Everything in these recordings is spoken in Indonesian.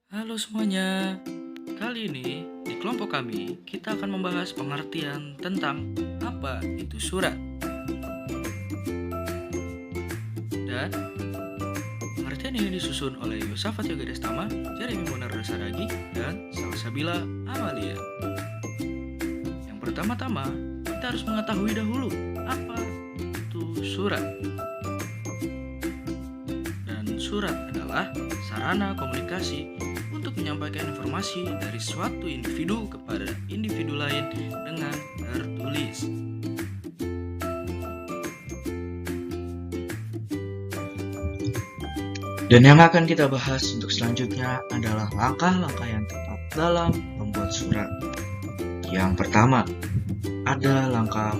Halo semuanya, kali ini di kelompok kami kita akan membahas pengertian tentang apa itu surat. Dan pengertian ini disusun oleh Yosafat Yoga Destama, Jeremy Monar Saragi, dan Salsabila Amalia. Yang pertama-tama, kita harus mengetahui dahulu apa itu surat. Dan surat adalah sarana komunikasi untuk menyampaikan informasi dari suatu individu kepada individu lain dengan tertulis. Dan yang akan kita bahas untuk selanjutnya adalah langkah-langkah yang tepat dalam membuat surat. Yang pertama, ada langkah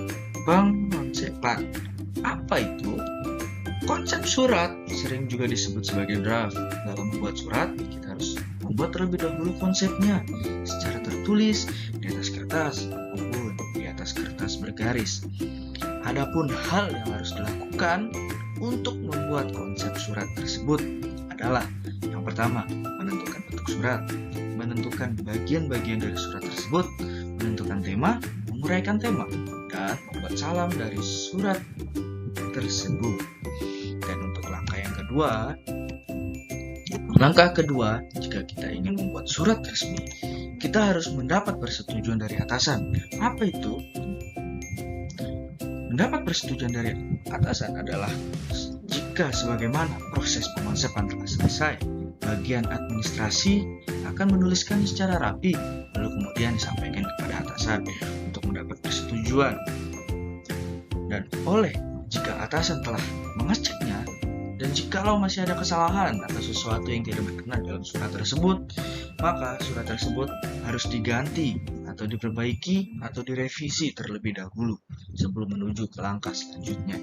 pengonsepan. Apa itu? Konsep surat sering juga disebut sebagai draft. Dalam membuat surat, kita harus membuat terlebih dahulu konsepnya secara tertulis di atas kertas maupun di atas kertas bergaris. Adapun hal yang harus dilakukan untuk membuat konsep surat tersebut adalah yang pertama, menentukan bentuk surat, menentukan bagian-bagian dari surat tersebut, menentukan tema, menguraikan tema, dan membuat salam dari surat tersebut. Dan untuk langkah kedua, jika kita ingin membuat surat resmi, kita harus mendapat persetujuan dari atasan. Apa itu? Mendapat persetujuan dari atasan adalah jika sebagaimana proses pengonsepan telah selesai, bagian administrasi akan menuliskan secara rapi, lalu kemudian disampaikan kepada atasan untuk mendapat persetujuan. Dan jika atasan telah mengeceknya, dan jikalau masih ada kesalahan atau sesuatu yang tidak berkenan dalam surat tersebut, maka surat tersebut harus diganti atau diperbaiki atau direvisi terlebih dahulu sebelum menuju ke langkah selanjutnya.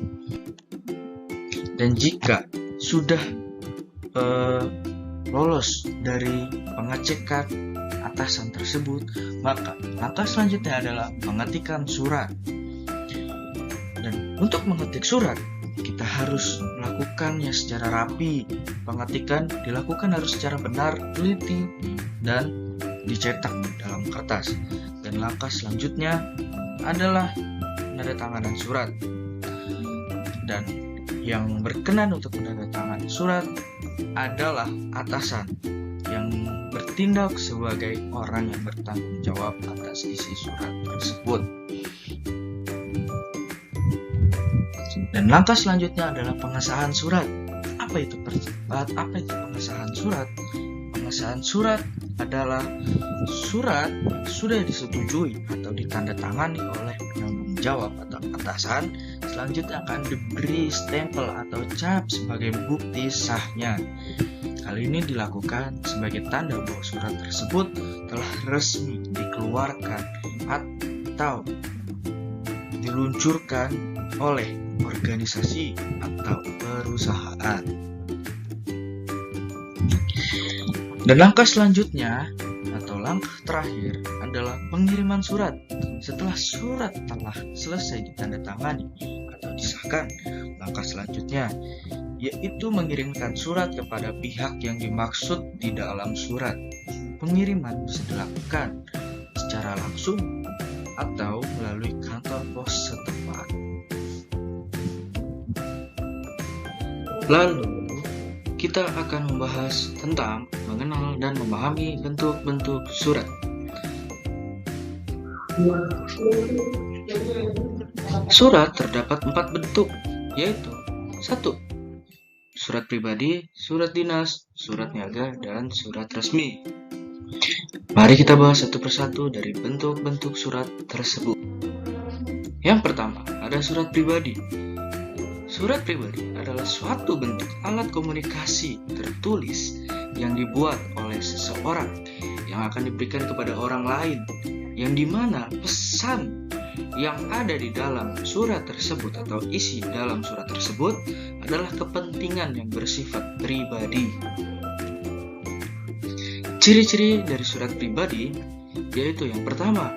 Dan jika sudah lolos dari pengecekan atasan tersebut, maka langkah selanjutnya adalah mengetikkan surat. Dan untuk mengetik surat, kita harus melakukannya secara rapi. Pengetikan dilakukan harus secara benar, teliti, dan dicetak dalam kertas. Dan langkah selanjutnya adalah penandatanganan surat. Dan yang berkenan untuk menandatangani surat adalah atasan yang bertindak sebagai orang yang bertanggung jawab atas isi surat tersebut. Dan langkah selanjutnya adalah pengesahan surat. Apa itu pengesahan surat? Pengesahan surat adalah surat yang sudah disetujui atau ditandatangani oleh penanggung jawab atau atasan, selanjutnya akan diberi stempel atau cap sebagai bukti sahnya. Hal ini dilakukan sebagai tanda bahwa surat tersebut telah resmi dikeluarkan atau diluncurkan oleh organisasi atau perusahaan. Dan langkah selanjutnya atau langkah terakhir adalah pengiriman surat. Setelah surat telah selesai ditandatangani atau disahkan, langkah selanjutnya yaitu mengirimkan surat kepada pihak yang dimaksud di dalam surat. Pengiriman bisa dilakukan secara langsung atau melalui kantor pos setempat. Lalu, kita akan membahas tentang mengenal dan memahami bentuk-bentuk surat. Surat terdapat 4 bentuk, yaitu 1. Surat pribadi, surat dinas, surat niaga, dan surat resmi. Mari kita bahas satu persatu dari bentuk-bentuk surat tersebut. Yang pertama, ada surat pribadi. Surat pribadi adalah suatu bentuk alat komunikasi tertulis yang dibuat oleh seseorang yang akan diberikan kepada orang lain, yang dimana pesan yang ada di dalam surat tersebut atau isi dalam surat tersebut adalah kepentingan yang bersifat pribadi. Ciri-ciri dari surat pribadi yaitu yang pertama,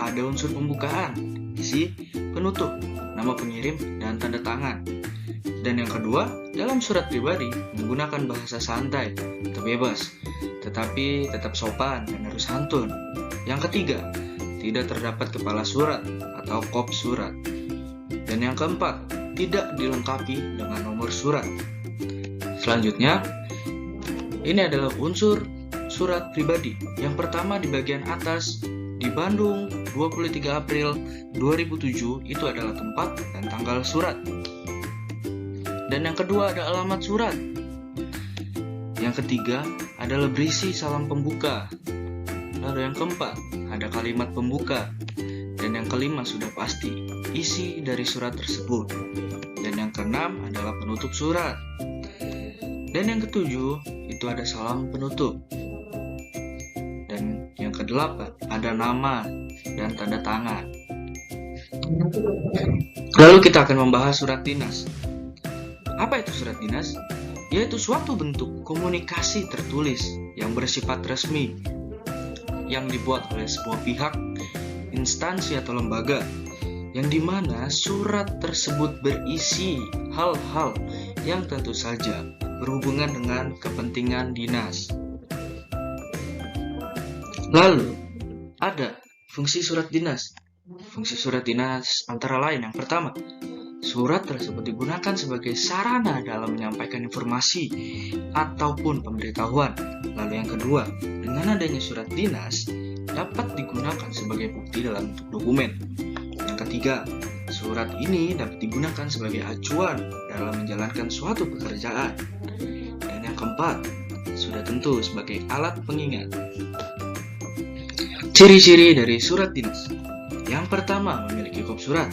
ada unsur pembukaan, isi, penutup, nama pengirim, dan tanda tangan. Dan yang kedua, dalam surat pribadi menggunakan bahasa santai atau bebas, tetapi tetap sopan dan harus santun. Yang ketiga, tidak terdapat kepala surat atau kop surat. Dan yang keempat, tidak dilengkapi dengan nomor surat. Selanjutnya, ini adalah unsur surat pribadi. Yang pertama di bagian atas, di Bandung 23 April 2007 itu adalah tempat dan tanggal surat. Dan yang kedua ada alamat surat. Yang ketiga adalah berisi salam pembuka. Lalu yang keempat ada kalimat pembuka. Dan yang kelima sudah pasti isi dari surat tersebut. Dan yang keenam adalah penutup surat. Dan yang ketujuh itu ada salam penutup. Dan yang kedelapan ada nama dan tanda tangan. Lalu kita akan membahas surat dinas. Apa itu surat dinas? Yaitu suatu bentuk komunikasi tertulis yang bersifat resmi yang dibuat oleh sebuah pihak, instansi atau lembaga, yang dimana surat tersebut berisi hal-hal yang tentu saja berhubungan dengan kepentingan dinas. Lalu ada fungsi surat dinas. Fungsi surat dinas antara lain yang pertama, surat tersebut digunakan sebagai sarana dalam menyampaikan informasi ataupun pemberitahuan. Lalu yang kedua, dengan adanya surat dinas dapat digunakan sebagai bukti dalam bentuk dokumen. Yang ketiga, surat ini dapat digunakan sebagai acuan dalam menjalankan suatu pekerjaan. Dan yang keempat, sudah tentu sebagai alat pengingat. Ciri-ciri dari surat dinas. Yang pertama, memiliki kop surat.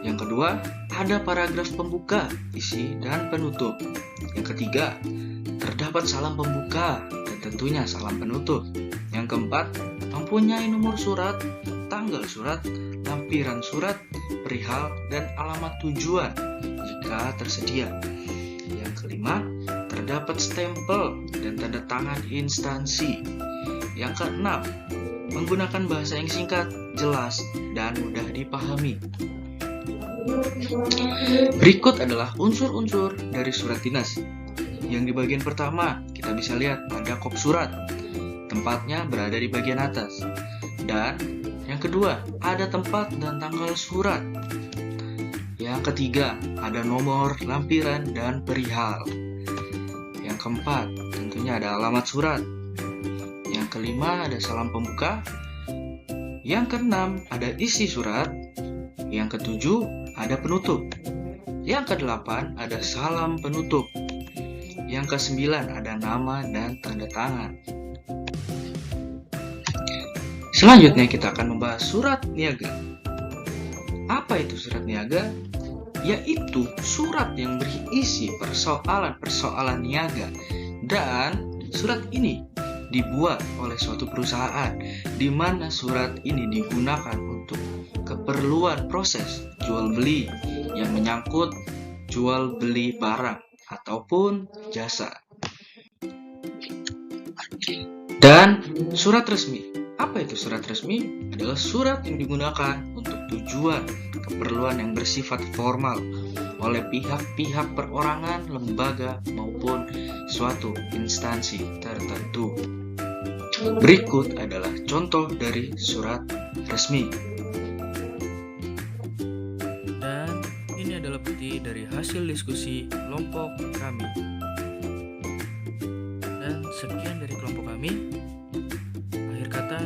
Yang kedua, ada paragraf pembuka, isi, dan penutup. Yang ketiga, terdapat salam pembuka dan tentunya salam penutup. Yang keempat, mempunyai nomor surat, tanggal surat, lampiran surat, perihal, dan alamat tujuan jika tersedia. Yang kelima, terdapat stempel dan tanda tangan instansi. Yang keenam, menggunakan bahasa yang singkat, jelas, dan mudah dipahami. Berikut adalah unsur-unsur dari surat dinas. Yang di bagian pertama, kita bisa lihat ada kop surat. Tempatnya berada di bagian atas. Dan yang kedua, ada tempat dan tanggal surat. Yang ketiga, ada nomor, lampiran, dan perihal. Yang keempat, tentunya ada alamat surat. Yang kelima, ada salam pembuka. Yang keenam, ada isi surat. Yang ketujuh, ada penutup. Yang kedelapan, ada salam penutup. Yang kesembilan, ada nama dan tanda tangan. Selanjutnya kita akan membahas surat niaga. Apa itu surat niaga? Yaitu surat yang berisi persoalan-persoalan niaga. Dan surat ini dibuat oleh suatu perusahaan, di mana surat ini digunakan untuk keperluan proses jual beli yang menyangkut jual beli barang ataupun jasa. Dan surat resmi. Apa itu surat resmi? Adalah surat yang digunakan untuk tujuan keperluan yang bersifat formal oleh pihak-pihak perorangan, lembaga, maupun suatu instansi tertentu. Berikut adalah contoh dari surat resmi. Dan ini adalah bukti dari hasil diskusi kelompok kami. Dan sekian dari kelompok kami. Akhir kata,